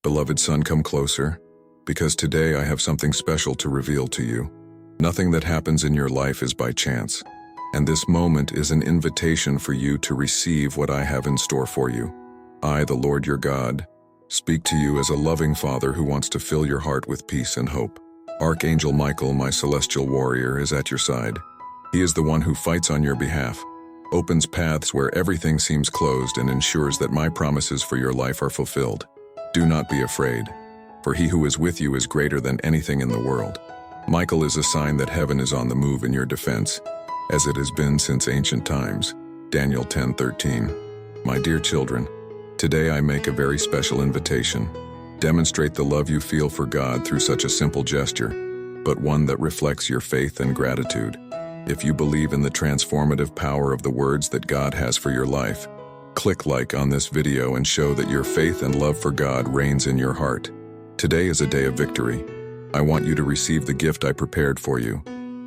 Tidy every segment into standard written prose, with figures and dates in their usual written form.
Beloved son, come closer, because today I have something special to reveal to you. Nothing that happens in your life is by chance, and this moment is an invitation for you to receive what I have in store for you. I, the Lord your God, speak to you as a loving father who wants to fill your heart with peace and hope. Archangel Michael, my celestial warrior, is at your side. He is the one who fights on your behalf, opens paths where everything seems closed, and ensures that my promises for your life are fulfilled. Do not be afraid, for he who is with you is greater than anything in the world. Michael is a sign that heaven is on the move in your defense, as it has been since ancient times. Daniel 10:13. My dear children, today I make a very special invitation. Demonstrate the love you feel for God through such a simple gesture, but one that reflects your faith and gratitude. If you believe in the transformative power of the words that God has for your life, click like on this video and show that your faith and love for God reigns in your heart. Today is a day of victory. I want you to receive the gift I prepared for you,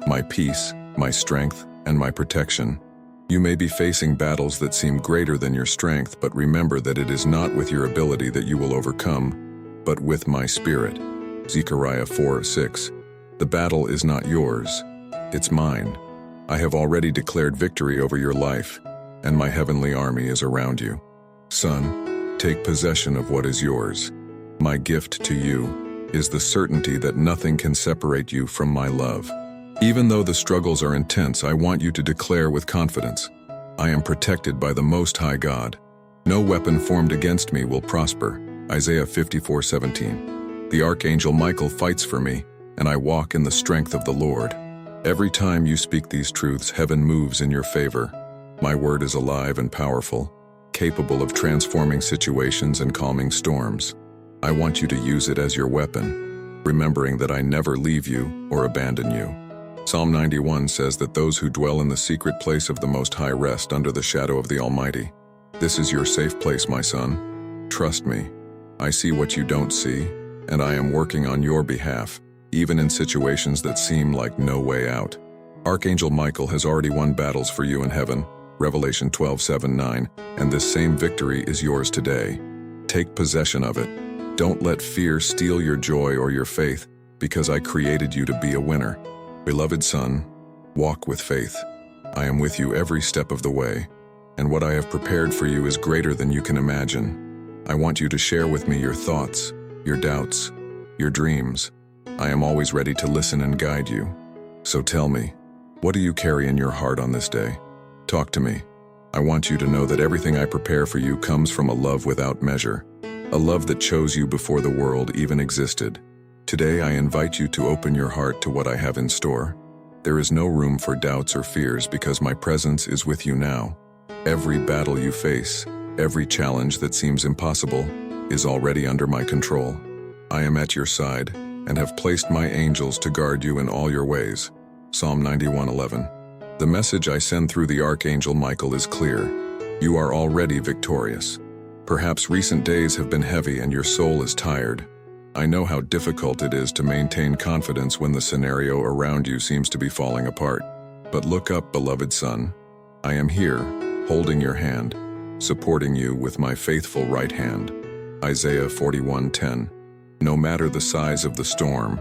my peace, my strength, and my protection. You may be facing battles that seem greater than your strength, but remember that it is not with your ability that you will overcome, but with my spirit. Zechariah 4:6. The battle is not yours, it's mine. I have already declared victory over your life, and my heavenly army is around you. Son, take possession of what is yours. My gift to you is the certainty that nothing can separate you from my love. Even though the struggles are intense, I want you to declare with confidence, I am protected by the Most High God. No weapon formed against me will prosper. Isaiah 54:17. The Archangel Michael fights for me, and I walk in the strength of the Lord. Every time you speak these truths, heaven moves in your favor. My word is alive and powerful, capable of transforming situations and calming storms. I want you to use it as your weapon, remembering that I never leave you or abandon you. Psalm 91 says that those who dwell in the secret place of the Most High rest under the shadow of the Almighty. This is your safe place, my son. Trust me. I see what you don't see, and I am working on your behalf, even in situations that seem like no way out. Archangel Michael has already won battles for you in heaven, Revelation 12:7-9, and this same victory is yours today. Take possession of it. Don't let fear steal your joy or your faith, because I created you to be a winner. Beloved son, walk with faith. I am with you every step of the way, and what I have prepared for you is greater than you can imagine. I want you to share with me your thoughts, your doubts, your dreams. I am always ready to listen and guide you. So tell me, what do you carry in your heart on this day? Talk to me. I want you to know that everything I prepare for you comes from a love without measure, a love that chose you before the world even existed. Today I invite you to open your heart to what I have in store. There is no room for doubts or fears because my presence is with you now. Every battle you face, every challenge that seems impossible, is already under my control. I am at your side and have placed my angels to guard you in all your ways. Psalm 91:11. The message I send through the Archangel Michael is clear. You are already victorious. Perhaps recent days have been heavy and your soul is tired. I know how difficult it is to maintain confidence when the scenario around you seems to be falling apart. But look up, beloved son. I am here, holding your hand, supporting you with my faithful right hand. Isaiah 41:10. No matter the size of the storm,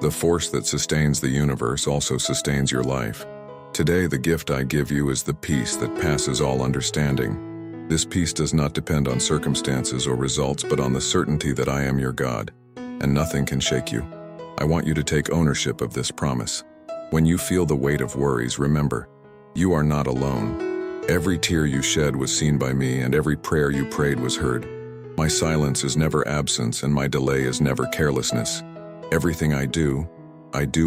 the force that sustains the universe also sustains your life. Today, the gift I give you is the peace that passes all understanding. This peace does not depend on circumstances or results, but on the certainty that I am your God, and nothing can shake you. I want you to take ownership of this promise. When you feel the weight of worries, remember, you are not alone. Every tear you shed was seen by me, and every prayer you prayed was heard. My silence is never absence, and my delay is never carelessness. Everything I do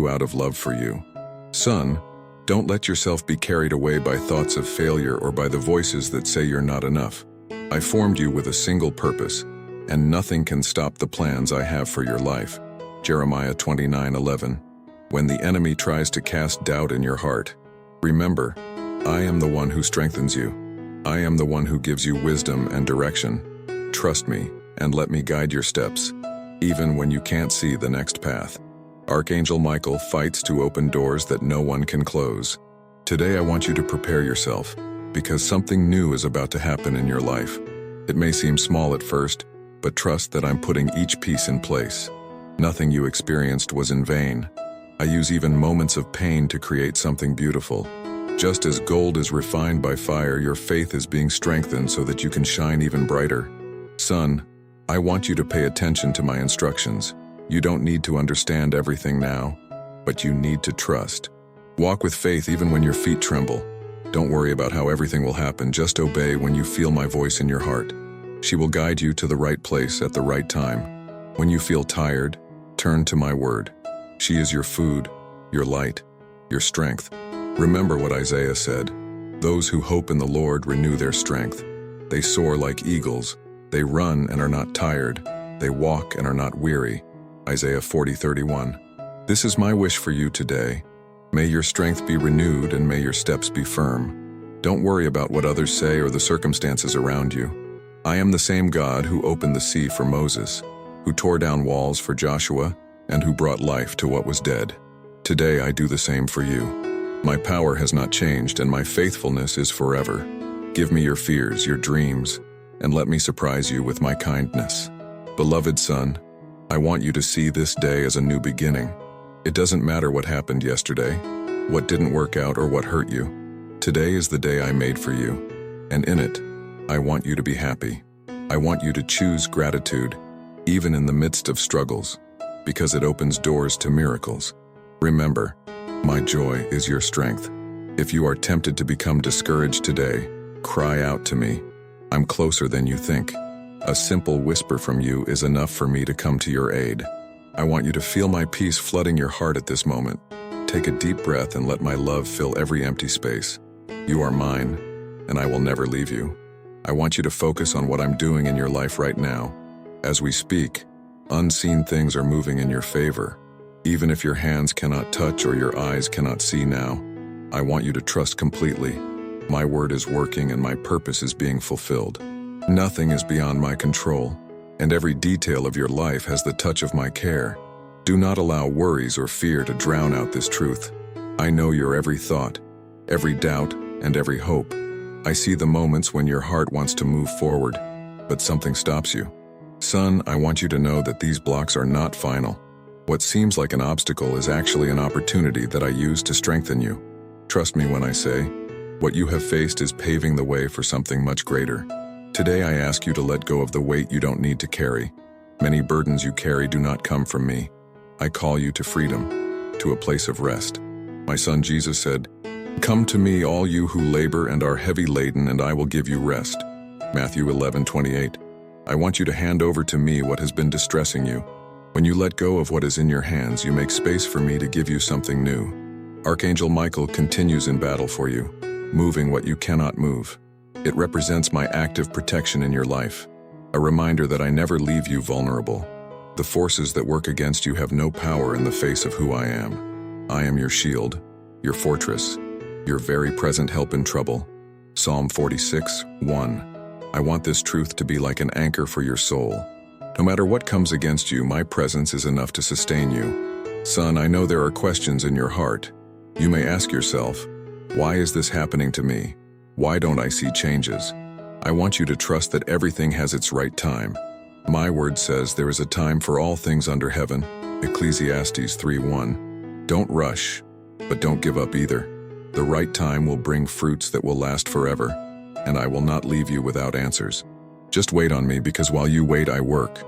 out of love for you. Son, don't let yourself be carried away by thoughts of failure or by the voices that say you're not enough. I formed you with a single purpose, and nothing can stop the plans I have for your life. Jeremiah 29:11. When the enemy tries to cast doubt in your heart, remember, I am the one who strengthens you. I am the one who gives you wisdom and direction. Trust me, and let me guide your steps, even when you can't see the next path. Archangel Michael fights to open doors that no one can close. Today I want you to prepare yourself, because something new is about to happen in your life. It may seem small at first, but trust that I'm putting each piece in place. Nothing you experienced was in vain. I use even moments of pain to create something beautiful. Just as gold is refined by fire, your faith is being strengthened so that you can shine even brighter. Son, I want you to pay attention to my instructions. You don't need to understand everything now, but you need to trust. Walk with faith even when your feet tremble. Don't worry about how everything will happen, just obey when you feel my voice in your heart. She will guide you to the right place at the right time. When you feel tired, turn to my word. She is your food, your light, your strength. Remember what Isaiah said, "Those who hope in the Lord renew their strength. They soar like eagles. They run and are not tired. They walk and are not weary." Isaiah 40:31. This is my wish for you today. May your strength be renewed and may your steps be firm. Don't worry about what others say or the circumstances around you. I am the same God who opened the sea for Moses, who tore down walls for Joshua, and who brought life to what was dead. Today I do the same for you. My power has not changed and my faithfulness is forever. Give me your fears, your dreams, and let me surprise you with my kindness. Beloved son, I want you to see this day as a new beginning. It doesn't matter what happened yesterday, what didn't work out or what hurt you. Today is the day I made for you, and in it, I want you to be happy. I want you to choose gratitude, even in the midst of struggles, because it opens doors to miracles. Remember, my joy is your strength. If you are tempted to become discouraged today, cry out to me. I'm closer than you think. A simple whisper from you is enough for me to come to your aid. I want you to feel my peace flooding your heart at this moment. Take a deep breath and let my love fill every empty space. You are mine, and I will never leave you. I want you to focus on what I'm doing in your life right now. As we speak, unseen things are moving in your favor. Even if your hands cannot touch or your eyes cannot see now, I want you to trust completely. My word is working and my purpose is being fulfilled. Nothing is beyond my control, and every detail of your life has the touch of my care. Do not allow worries or fear to drown out this truth. I know your every thought, every doubt, and every hope. I see the moments when your heart wants to move forward, but something stops you. Son, I want you to know that these blocks are not final. What seems like an obstacle is actually an opportunity that I use to strengthen you. Trust me when I say, what you have faced is paving the way for something much greater. Today I ask you to let go of the weight you don't need to carry. Many burdens you carry do not come from me. I call you to freedom, to a place of rest. My son Jesus said, "Come to me, all you who labor and are heavy laden, and I will give you rest." Matthew 11:28. I want you to hand over to me what has been distressing you. When you let go of what is in your hands, you make space for me to give you something new. Archangel Michael continues in battle for you, moving what you cannot move. It represents my active protection in your life, a reminder that I never leave you vulnerable. The forces that work against you have no power in the face of who I am. I am your shield, your fortress, your very present help in trouble. Psalm 46:1. I want this truth to be like an anchor for your soul. No matter what comes against you, my presence is enough to sustain you. Son, I know there are questions in your heart. You may ask yourself, why is this happening to me? Why don't I see changes? I want you to trust that everything has its right time. My word says there is a time for all things under heaven. Ecclesiastes 3:1. Don't rush, but don't give up either. The right time will bring fruits that will last forever, and I will not leave you without answers. Just wait on me, because while you wait, I work.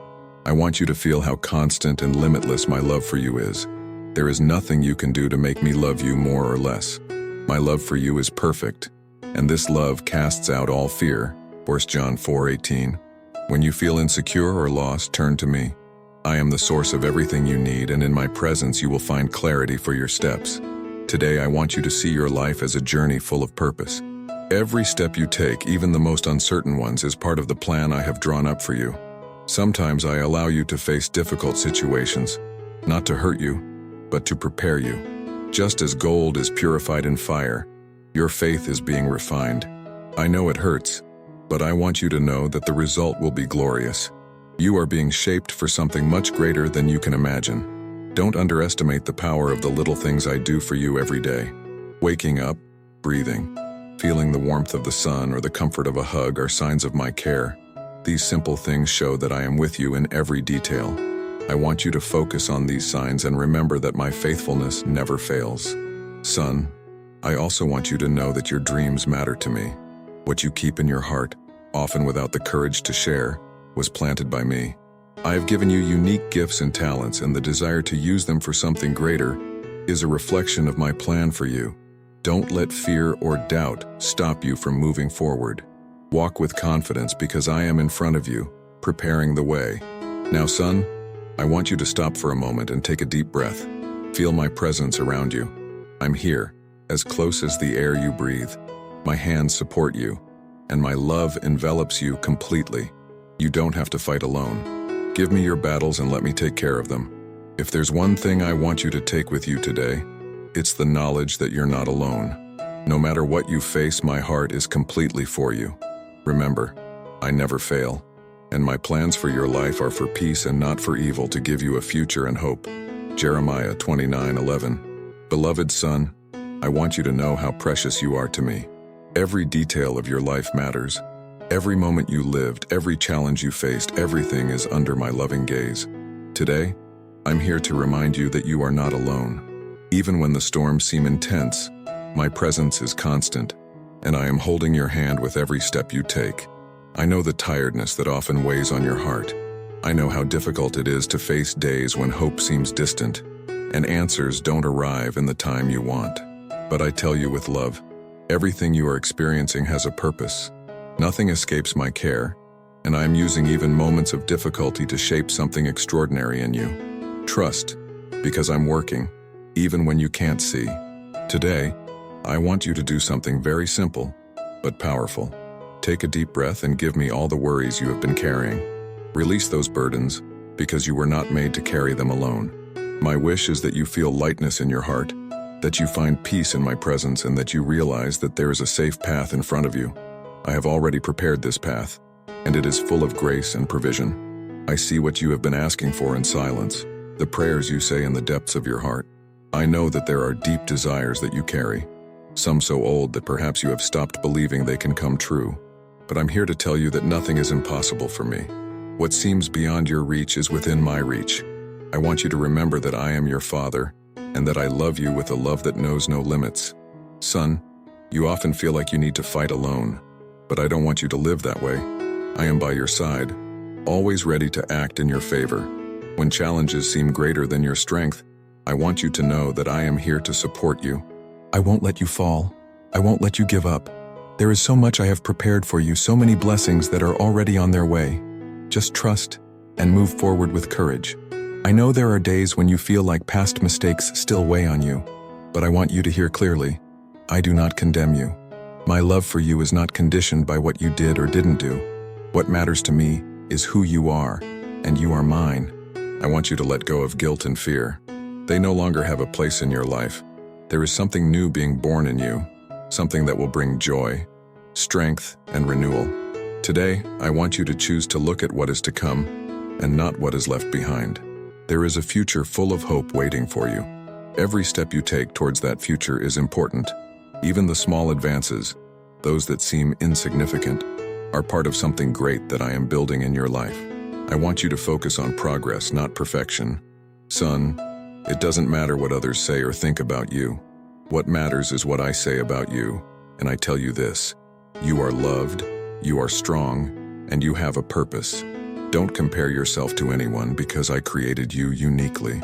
I want you to feel how constant and limitless my love for you is. There is nothing you can do to make me love you more or less. My love for you is perfect, and this love casts out all fear. 1 John 4:18. When you feel insecure or lost, turn to me. I am the source of everything you need, and in my presence you will find clarity for your steps. Today I want you to see your life as a journey full of purpose. Every step you take, even the most uncertain ones, is part of the plan I have drawn up for you. Sometimes I allow you to face difficult situations, not to hurt you, but to prepare you. Just as gold is purified in fire, your faith is being refined. I know it hurts, but I want you to know that the result will be glorious. You are being shaped for something much greater than you can imagine. Don't underestimate the power of the little things I do for you every day. Waking up, breathing, feeling the warmth of the sun or the comfort of a hug are signs of my care. These simple things show that I am with you in every detail. I want you to focus on these signs and remember that my faithfulness never fails. Son, I also want you to know that your dreams matter to me. What you keep in your heart, often without the courage to share, was planted by me. I have given you unique gifts and talents, and the desire to use them for something greater is a reflection of my plan for you. Don't let fear or doubt stop you from moving forward. Walk with confidence because I am in front of you, preparing the way. Now, son, I want you to stop for a moment and take a deep breath. Feel my presence around you. I'm here, as close as the air you breathe. My hands support you, and my love envelops you completely. You don't have to fight alone. Give me your battles and let me take care of them. If there's one thing I want you to take with you today, it's the knowledge that you're not alone. No matter what you face, my heart is completely for you. Remember, I never fail, and my plans for your life are for peace and not for evil, to give you a future and hope. Jeremiah 29:11. Beloved son, I want you to know how precious you are to me. Every detail of your life matters. Every moment you lived, every challenge you faced, everything is under my loving gaze. Today, I'm here to remind you that you are not alone. Even when the storms seem intense, my presence is constant, and I am holding your hand with every step you take. I know the tiredness that often weighs on your heart. I know how difficult it is to face days when hope seems distant, and answers don't arrive in the time you want. But I tell you with love, everything you are experiencing has a purpose. Nothing escapes my care, and I am using even moments of difficulty to shape something extraordinary in you. Trust, because I'm working, even when you can't see. Today, I want you to do something very simple, but powerful. Take a deep breath and give me all the worries you have been carrying. Release those burdens, because you were not made to carry them alone. My wish is that you feel lightness in your heart, that you find peace in my presence, and that you realize that there is a safe path in front of you. I have already prepared this path, and it is full of grace and provision. I see what you have been asking for in silence, the prayers you say in the depths of your heart. I know that there are deep desires that you carry, some so old that perhaps you have stopped believing they can come true. But I'm here to tell you that nothing is impossible for me. What seems beyond your reach is within my reach. I want you to remember that I am your father, and that I love you with a love that knows no limits. Son, you often feel like you need to fight alone, but I don't want you to live that way. I am by your side, always ready to act in your favor. When challenges seem greater than your strength, I want you to know that I am here to support you. I won't let you fall. I won't let you give up. There is so much I have prepared for you, so many blessings that are already on their way. Just trust and move forward with courage. I know there are days when you feel like past mistakes still weigh on you, but I want you to hear clearly. I do not condemn you. My love for you is not conditioned by what you did or didn't do. What matters to me is who you are, and you are mine. I want you to let go of guilt and fear. They no longer have a place in your life. There is something new being born in you, something that will bring joy, strength, and renewal. Today, I want you to choose to look at what is to come and not what is left behind. There is a future full of hope waiting for you. Every step you take towards that future is important. Even the small advances, those that seem insignificant, are part of something great that I am building in your life. I want you to focus on progress, not perfection. Son, it doesn't matter what others say or think about you. What matters is what I say about you, and I tell you this: you are loved, you are strong, and you have a purpose. Don't compare yourself to anyone, because I created you uniquely.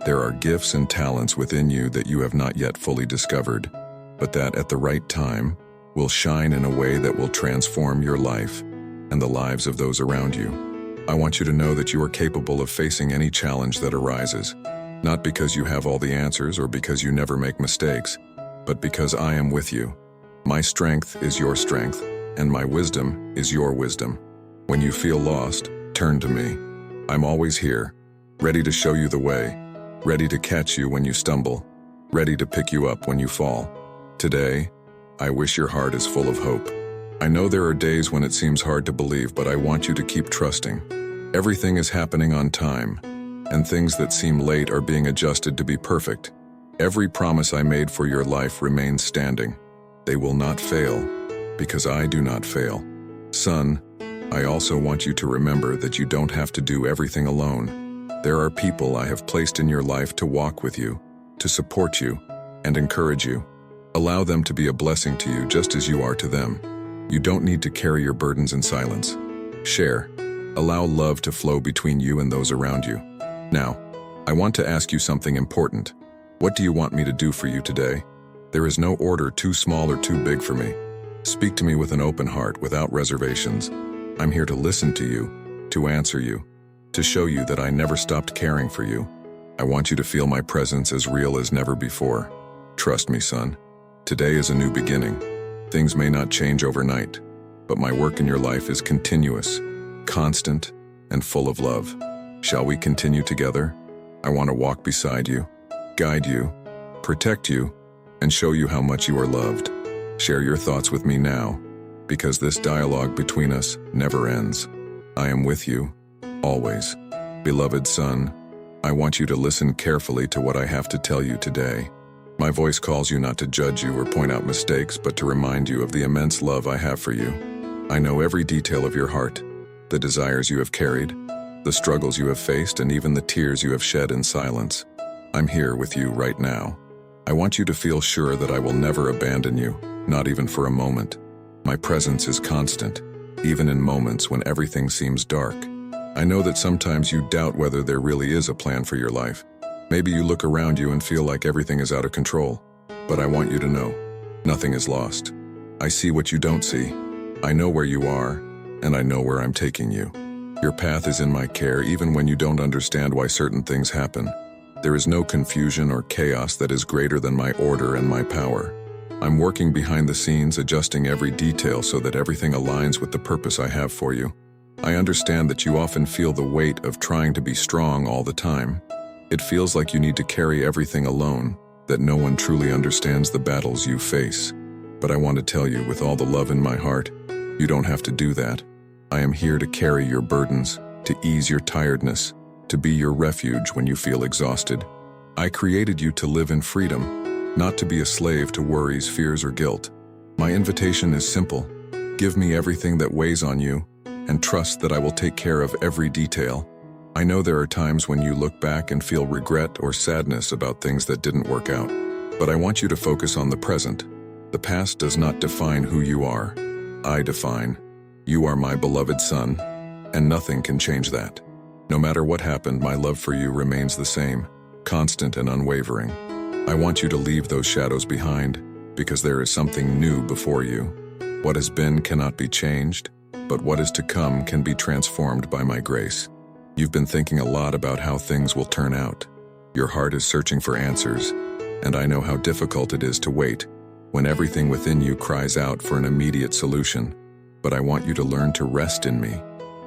There are gifts and talents within you that you have not yet fully discovered, but that at the right time will shine in a way that will transform your life and the lives of those around you. I want you to know that you are capable of facing any challenge that arises, not because you have all the answers or because you never make mistakes, but because I am with you. My strength is your strength, and my wisdom is your wisdom. When you feel lost, turn to me. I'm always here, ready to show you the way, ready to catch you when you stumble, ready to pick you up when you fall. Today, I wish your heart is full of hope. I know there are days when it seems hard to believe, but I want you to keep trusting. Everything is happening on time, and things that seem late are being adjusted to be perfect. Every promise I made for your life remains standing. They will not fail, because I do not fail. Son, I also want you to remember that you don't have to do everything alone. There are people I have placed in your life to walk with you, to support you, and encourage you. Allow them to be a blessing to you just as you are to them. You don't need to carry your burdens in silence. Share. Allow love to flow between you and those around you. Now, I want to ask you something important. What do you want me to do for you today? There is no order too small or too big for me. Speak to me with an open heart, without reservations. I'm here to listen to you, to answer you, to show you that I never stopped caring for you. I want you to feel my presence as real as never before. Trust me, son. Today is a new beginning. Things may not change overnight, but my work in your life is continuous, constant, and full of love. Shall we continue together? I want to walk beside you, guide you, protect you, and show you how much you are loved. Share your thoughts with me now, because this dialogue between us never ends. I am with you, always. Beloved son, I want you to listen carefully to what I have to tell you today. My voice calls you not to judge you or point out mistakes, but to remind you of the immense love I have for you. I know every detail of your heart, the desires you have carried, the struggles you have faced, and even the tears you have shed in silence. I'm here with you right now. I want you to feel sure that I will never abandon you, not even for a moment. My presence is constant, even in moments when everything seems dark. I know that sometimes you doubt whether there really is a plan for your life. Maybe you look around you and feel like everything is out of control. But I want you to know, nothing is lost. I see what you don't see. I know where you are, and I know where I'm taking you. Your path is in my care even when you don't understand why certain things happen. There is no confusion or chaos that is greater than my order and my power. I'm working behind the scenes, adjusting every detail so that everything aligns with the purpose I have for you. I understand that you often feel the weight of trying to be strong all the time. It feels like you need to carry everything alone, that no one truly understands the battles you face. But I want to tell you, with all the love in my heart, you don't have to do that. I am here to carry your burdens, to ease your tiredness, to be your refuge when you feel exhausted. I created you to live in freedom, not to be a slave to worries, fears, or guilt. My invitation is simple. Give me everything that weighs on you, and trust that I will take care of every detail. I know there are times when you look back and feel regret or sadness about things that didn't work out. But I want you to focus on the present. The past does not define who you are. I define. You are my beloved son, and nothing can change that. No matter what happened, my love for you remains the same, constant and unwavering. I want you to leave those shadows behind, because there is something new before you. What has been cannot be changed, but what is to come can be transformed by my grace. You've been thinking a lot about how things will turn out. Your heart is searching for answers, and I know how difficult it is to wait when everything within you cries out for an immediate solution. But I want you to learn to rest in me.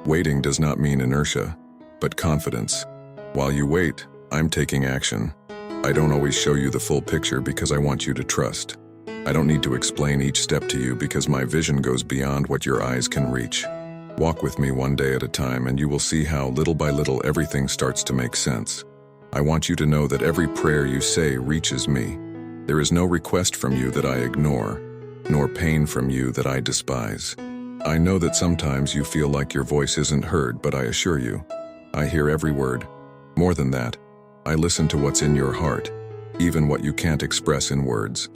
Waiting does not mean inertia, but confidence. While you wait, I'm taking action. I don't always show you the full picture because I want you to trust. I don't need to explain each step to you because my vision goes beyond what your eyes can reach. Walk with me one day at a time and you will see how little by little everything starts to make sense. I want you to know that every prayer you say reaches me. There is no request from you that I ignore, nor pain from you that I despise. I know that sometimes you feel like your voice isn't heard, but I assure you, I hear every word. More than that, I listen to what's in your heart, even what you can't express in words.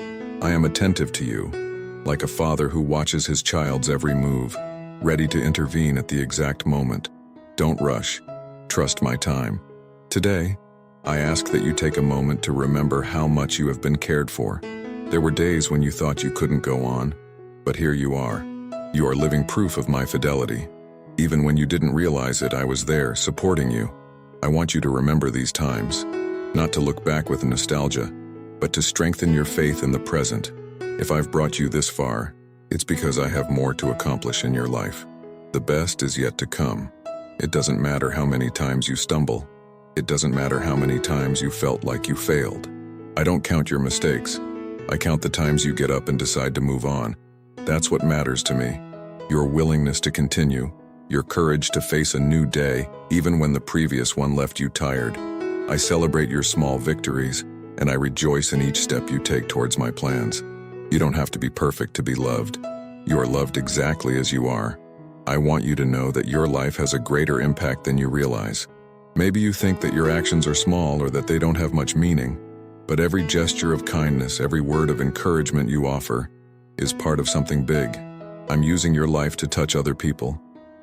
I am attentive to you, like a father who watches his child's every move, ready to intervene at the exact moment. Don't rush. Trust my time. Today, I ask that you take a moment to remember how much you have been cared for. There were days when you thought you couldn't go on, but here you are. You are living proof of my fidelity. Even when you didn't realize it, I was there, supporting you. I want you to remember these times, not to look back with nostalgia, but to strengthen your faith in the present. If I've brought you this far, it's because I have more to accomplish in your life. The best is yet to come. It doesn't matter how many times you stumble. It doesn't matter how many times you felt like you failed. I don't count your mistakes. I count the times you get up and decide to move on. That's what matters to me. Your willingness to continue, your courage to face a new day, even when the previous one left you tired. I celebrate your small victories, and I rejoice in each step you take towards my plans. You don't have to be perfect to be loved. You are loved exactly as you are. I want you to know that your life has a greater impact than you realize. Maybe you think that your actions are small or that they don't have much meaning, but every gesture of kindness, every word of encouragement you offer, is part of something big. I'm using your life to touch other people,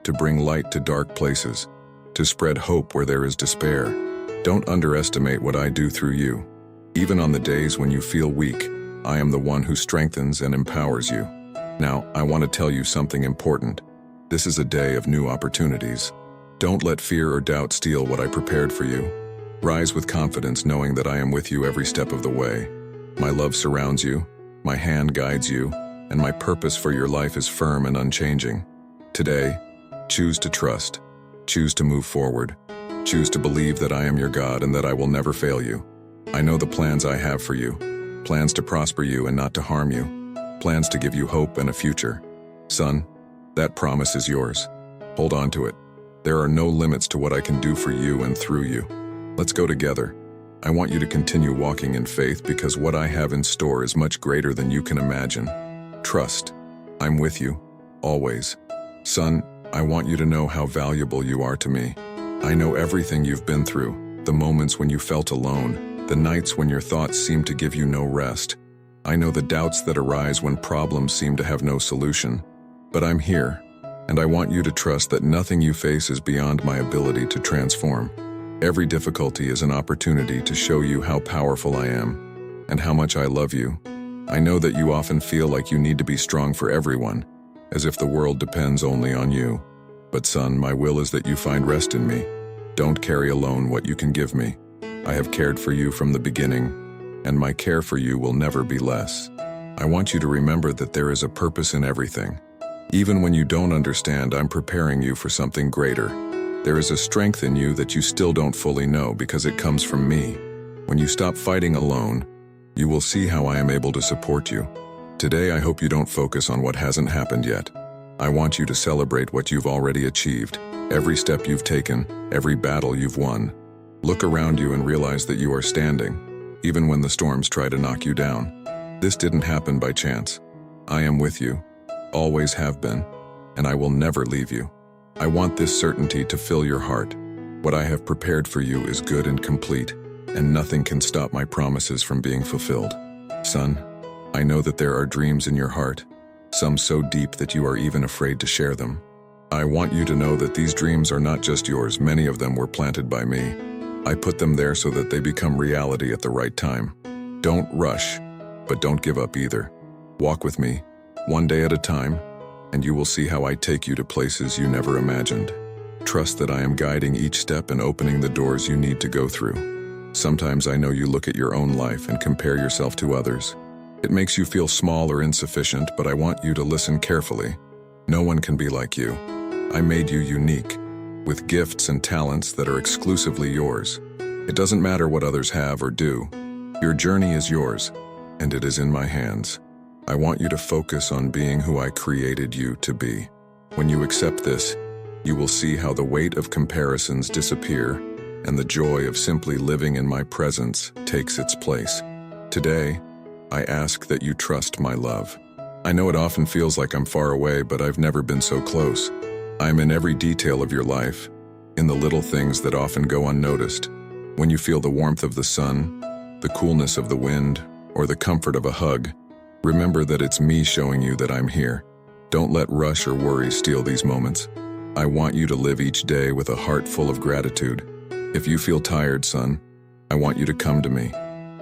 to bring light to dark places, to spread hope where there is despair. Don't underestimate what I do through you. Even on the days when you feel weak, I am the one who strengthens and empowers you. Now, I want to tell you something important. This is a day of new opportunities. Don't let fear or doubt steal what I prepared for you. Rise with confidence, knowing that I am with you every step of the way. My love surrounds you, my hand guides you, and my purpose for your life is firm and unchanging. Today, choose to trust, choose to move forward, choose to believe that I am your God and that I will never fail you. I know the plans I have for you, plans to prosper you and not to harm you, plans to give you hope and a future. Son, that promise is yours. Hold on to it. There are no limits to what I can do for you and through you. Let's go together. I want you to continue walking in faith because what I have in store is much greater than you can imagine. Trust. I'm with you, always. Son, I want you to know how valuable you are to me. I know everything you've been through, the moments when you felt alone, the nights when your thoughts seemed to give you no rest. I know the doubts that arise when problems seem to have no solution. But I'm here, and I want you to trust that nothing you face is beyond my ability to transform. Every difficulty is an opportunity to show you how powerful I am, and how much I love you. I know that you often feel like you need to be strong for everyone, as if the world depends only on you. But son, my will is that you find rest in me. Don't carry alone what you can give me. I have cared for you from the beginning, and my care for you will never be less. I want you to remember that there is a purpose in everything. Even when you don't understand, I'm preparing you for something greater. There is a strength in you that you still don't fully know because it comes from me. When you stop fighting alone, you will see how I am able to support you. Today, I hope you don't focus on what hasn't happened yet. I want you to celebrate what you've already achieved, every step you've taken, every battle you've won. Look around you and realize that you are standing, even when the storms try to knock you down. This didn't happen by chance. I am with you, always have been, and I will never leave you. I want this certainty to fill your heart. What I have prepared for you is good and complete, and nothing can stop my promises from being fulfilled. Son, I know that there are dreams in your heart, some so deep that you are even afraid to share them. I want you to know that these dreams are not just yours. Many of them were planted by me. I put them there so that they become reality at the right time. Don't rush, but don't give up either. Walk with me, one day at a time, and you will see how I take you to places you never imagined. Trust that I am guiding each step and opening the doors you need to go through. Sometimes I know you look at your own life and compare yourself to others. It makes you feel small or insufficient, but I want you to listen carefully. No one can be like you. I made you unique, with gifts and talents that are exclusively yours. It doesn't matter what others have or do. Your journey is yours, and it is in my hands. I want you to focus on being who I created you to be. When you accept this, you will see how the weight of comparisons disappear and the joy of simply living in my presence takes its place. Today, I ask that you trust my love. I know it often feels like I'm far away, but I've never been so close. I'm in every detail of your life, in the little things that often go unnoticed. When you feel the warmth of the sun, the coolness of the wind, or the comfort of a hug, remember that it's me showing you that I'm here. Don't let rush or worry steal these moments. I want you to live each day with a heart full of gratitude. If you feel tired, son, I want you to come to me.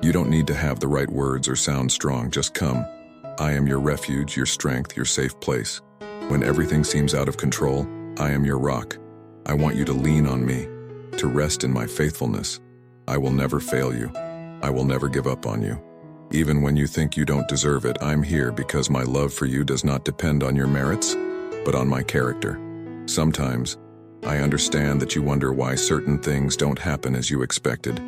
You don't need to have the right words or sound strong, just come. I am your refuge, your strength, your safe place. When everything seems out of control, I am your rock. I want you to lean on me, to rest in my faithfulness. I will never fail you. I will never give up on you. Even when you think you don't deserve it, I'm here because my love for you does not depend on your merits, but on my character. Sometimes, I understand that you wonder why certain things don't happen as you expected.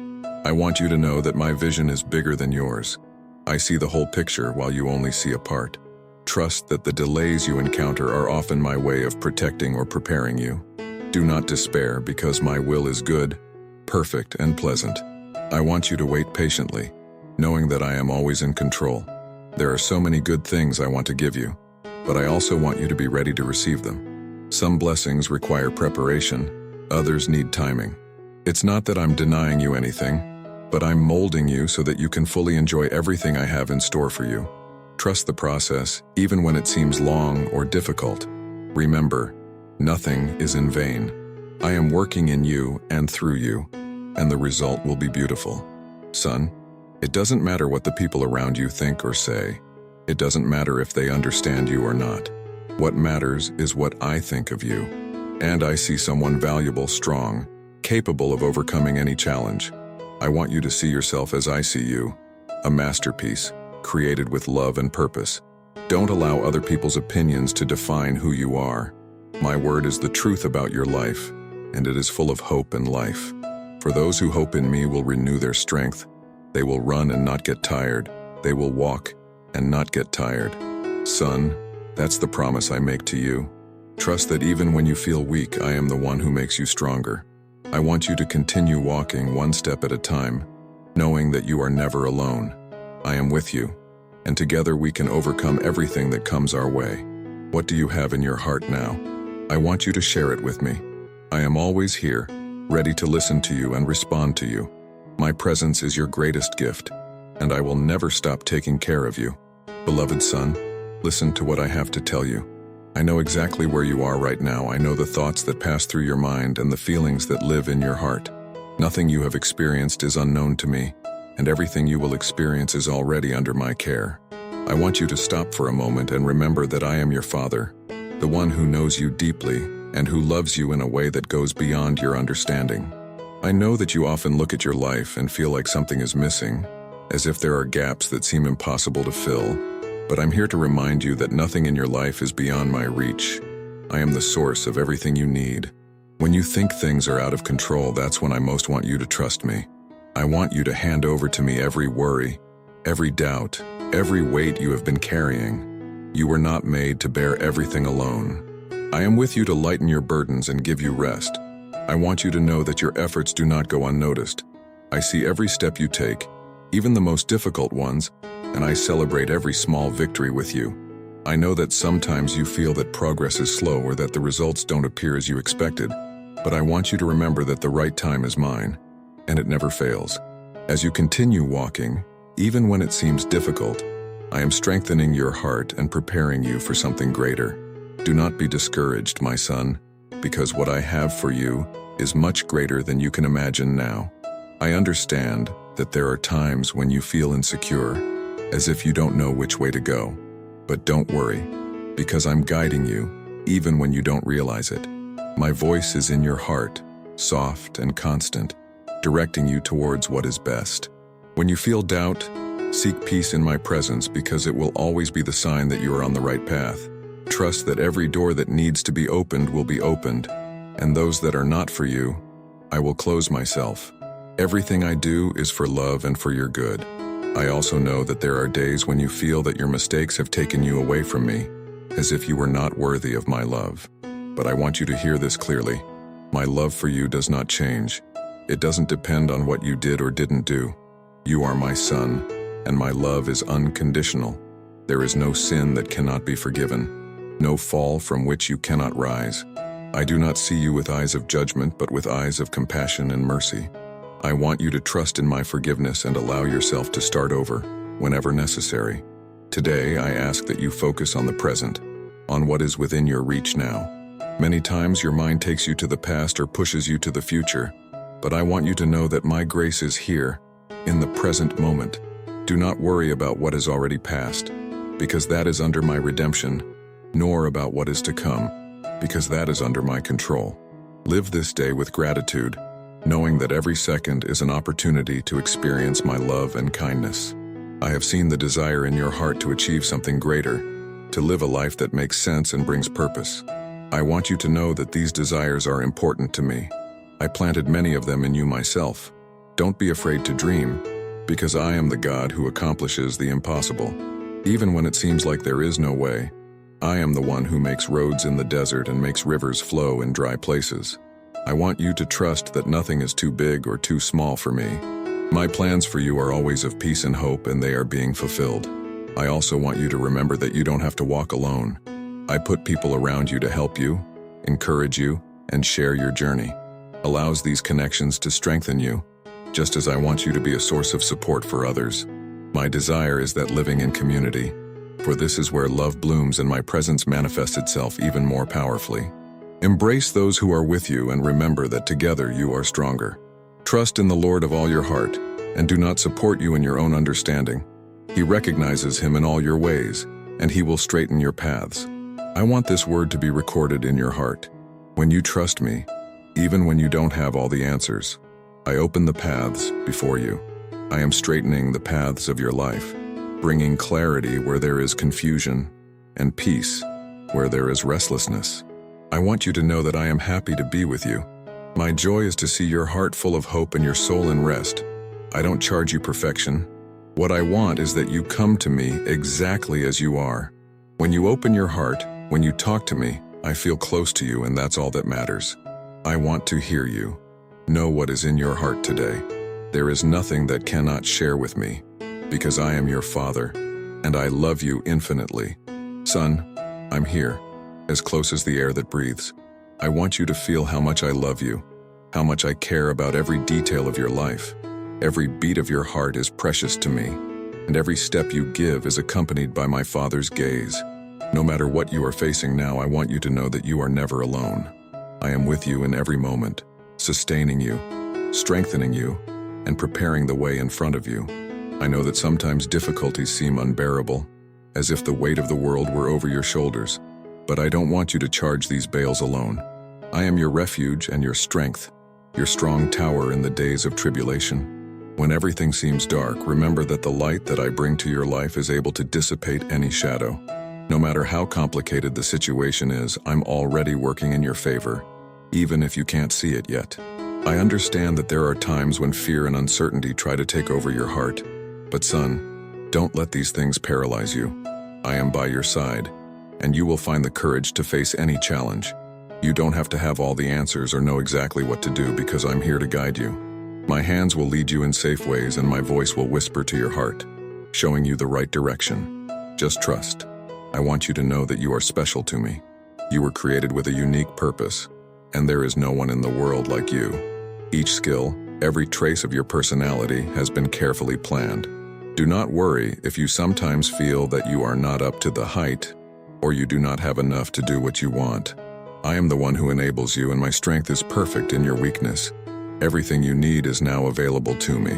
I want you to know that my vision is bigger than yours. I see the whole picture while you only see a part. Trust that the delays you encounter are often my way of protecting or preparing you. Do not despair because my will is good, perfect, and pleasant. I want you to wait patiently, knowing that I am always in control. There are so many good things I want to give you, but I also want you to be ready to receive them. Some blessings require preparation, others need timing. It's not that I'm denying you anything, but I'm molding you so that you can fully enjoy everything I have in store for you. Trust the process, even when it seems long or difficult. Remember, nothing is in vain. I am working in you and through you, and the result will be beautiful. Son, it doesn't matter what the people around you think or say. It doesn't matter if they understand you or not. What matters is what I think of you. And I see someone valuable, strong, capable of overcoming any challenge. I want you to see yourself as I see you, a masterpiece, created with love and purpose. Don't allow other people's opinions to define who you are. My word is the truth about your life, and it is full of hope and life. For those who hope in me will renew their strength. They will run and not get tired. They will walk and not get tired. Son, that's the promise I make to you. Trust that even when you feel weak, I am the one who makes you stronger. I want you to continue walking one step at a time, knowing that you are never alone. I am with you, and together we can overcome everything that comes our way. What do you have in your heart now? I want you to share it with me. I am always here, ready to listen to you and respond to you. My presence is your greatest gift, and I will never stop taking care of you. Beloved son, listen to what I have to tell you. I know exactly where you are right now. I know the thoughts that pass through your mind and the feelings that live in your heart. Nothing you have experienced is unknown to me, and everything you will experience is already under my care. I want you to stop for a moment and remember that I am your father, the one who knows you deeply and who loves you in a way that goes beyond your understanding. I know that you often look at your life and feel like something is missing, as if there are gaps that seem impossible to fill. But I'm here to remind you that nothing in your life is beyond my reach. I am the source of everything you need. When you think things are out of control, that's when I most want you to trust me. I want you to hand over to me every worry, every doubt, every weight you have been carrying. You were not made to bear everything alone. I am with you to lighten your burdens and give you rest. I want you to know that your efforts do not go unnoticed. I see every step you take, even the most difficult ones, and I celebrate every small victory with you. I know that sometimes you feel that progress is slow or that the results don't appear as you expected, but I want you to remember that the right time is mine, and it never fails. As you continue walking, even when it seems difficult, I am strengthening your heart and preparing you for something greater. Do not be discouraged, my son, because what I have for you is much greater than you can imagine now. I understand that there are times when you feel insecure, as if you don't know which way to go. But don't worry, because I'm guiding you, even when you don't realize it. My voice is in your heart, soft and constant, directing you towards what is best. When you feel doubt, seek peace in my presence, because it will always be the sign that you are on the right path. Trust that every door that needs to be opened will be opened, and those that are not for you, I will close myself. Everything I do is for love and for your good. I also know that there are days when you feel that your mistakes have taken you away from me, as if you were not worthy of my love. But I want you to hear this clearly. My love for you does not change. It doesn't depend on what you did or didn't do. You are my son, and my love is unconditional. There is no sin that cannot be forgiven, no fall from which you cannot rise. I do not see you with eyes of judgment, but with eyes of compassion and mercy. I want you to trust in my forgiveness and allow yourself to start over, whenever necessary. Today, I ask that you focus on the present, on what is within your reach now. Many times your mind takes you to the past or pushes you to the future, but I want you to know that my grace is here, in the present moment. Do not worry about what has already passed, because that is under my redemption, nor about what is to come, because that is under my control. Live this day with gratitude, knowing that every second is an opportunity to experience my love and kindness. I have seen the desire in your heart to achieve something greater, to live a life that makes sense and brings purpose. I want you to know that these desires are important to me. I planted many of them in you myself. Don't be afraid to dream, because I am the God who accomplishes the impossible. Even when it seems like there is no way, I am the one who makes roads in the desert and makes rivers flow in dry places. I want you to trust that nothing is too big or too small for me. My plans for you are always of peace and hope, and they are being fulfilled. I also want you to remember that you don't have to walk alone. I put people around you to help you, encourage you, and share your journey. Allows these connections to strengthen you, just as I want you to be a source of support for others. My desire is that living in community, for this is where love blooms and my presence manifests itself even more powerfully. Embrace those who are with you and remember that together you are stronger. Trust in the Lord of all your heart, and do not support you in your own understanding. He recognizes him in all your ways, and he will straighten your paths. I want this word to be recorded in your heart. When you trust me, even when you don't have all the answers, I open the paths before you. I am straightening the paths of your life, bringing clarity where there is confusion, and peace where there is restlessness. I want you to know that I am happy to be with you. My joy is to see your heart full of hope and your soul in rest. I don't charge you perfection. What I want is that you come to me exactly as you are. When you open your heart, when you talk to me, I feel close to you, and that's all that matters. I want to hear you. Know what is in your heart today. There is nothing that cannot share with me, because I am your Father, and I love you infinitely. Son, I'm here, as close as the air that breathes. I want you to feel how much I love you, how much I care about every detail of your life. Every beat of your heart is precious to me, and every step you give is accompanied by my Father's gaze. No matter what you are facing now, I want you to know that you are never alone. I am with you in every moment, sustaining you, strengthening you, and preparing the way in front of you. I know that sometimes difficulties seem unbearable, as if the weight of the world were over your shoulders, but I don't want you to charge these bales alone. I am your refuge and your strength, your strong tower in the days of tribulation. When everything seems dark, remember that the light that I bring to your life is able to dissipate any shadow. No matter how complicated the situation is, I'm already working in your favor, even if you can't see it yet. I understand that there are times when fear and uncertainty try to take over your heart, but son, don't let these things paralyze you. I am by your side, and you will find the courage to face any challenge. You don't have to have all the answers or know exactly what to do, because I'm here to guide you. My hands will lead you in safe ways, and my voice will whisper to your heart, showing you the right direction. Just trust. I want you to know that you are special to me. You were created with a unique purpose, and there is no one in the world like you. Each skill, every trace of your personality has been carefully planned. Do not worry if you sometimes feel that you are not up to the height, or you do not have enough to do what you want. I am the one who enables you, and my strength is perfect in your weakness. Everything you need is now available to me.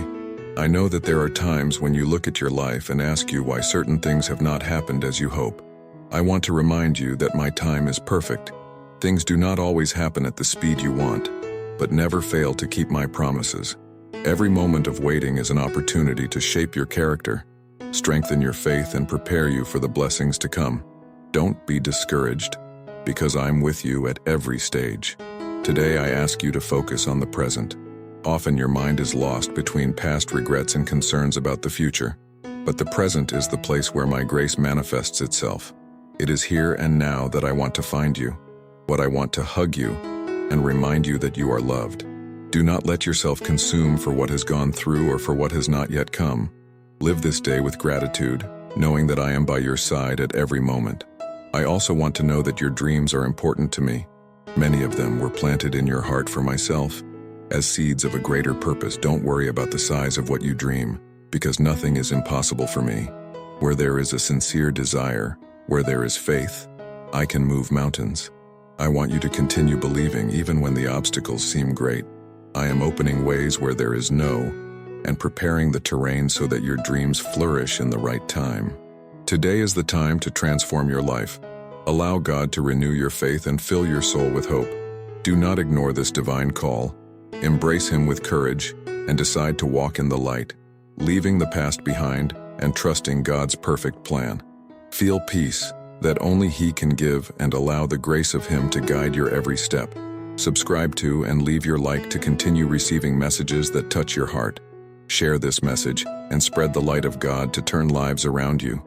I know that there are times when you look at your life and ask you why certain things have not happened as you hope. I want to remind you that my time is perfect. Things do not always happen at the speed you want, but never fail to keep my promises. Every moment of waiting is an opportunity to shape your character, strengthen your faith, and prepare you for the blessings to come. Don't be discouraged, because I'm with you at every stage. Today I ask you to focus on the present. Often your mind is lost between past regrets and concerns about the future, but the present is the place where my grace manifests itself. It is here and now that I want to find you, what I want to hug you, and remind you that you are loved. Do not let yourself consume for what has gone through or for what has not yet come. Live this day with gratitude, knowing that I am by your side at every moment. I also want to know that your dreams are important to me. Many of them were planted in your heart for myself, as seeds of a greater purpose. Don't worry about the size of what you dream, because nothing is impossible for me. Where there is a sincere desire, where there is faith, I can move mountains. I want you to continue believing even when the obstacles seem great. I am opening ways where there is no, and preparing the terrain so that your dreams flourish in the right time. Today is the time to transform your life. Allow God to renew your faith and fill your soul with hope. Do not ignore this divine call. Embrace Him with courage and decide to walk in the light, leaving the past behind and trusting God's perfect plan. Feel peace that only He can give, and allow the grace of Him to guide your every step. Subscribe to and leave your like to continue receiving messages that touch your heart. Share this message and spread the light of God to turn lives around you.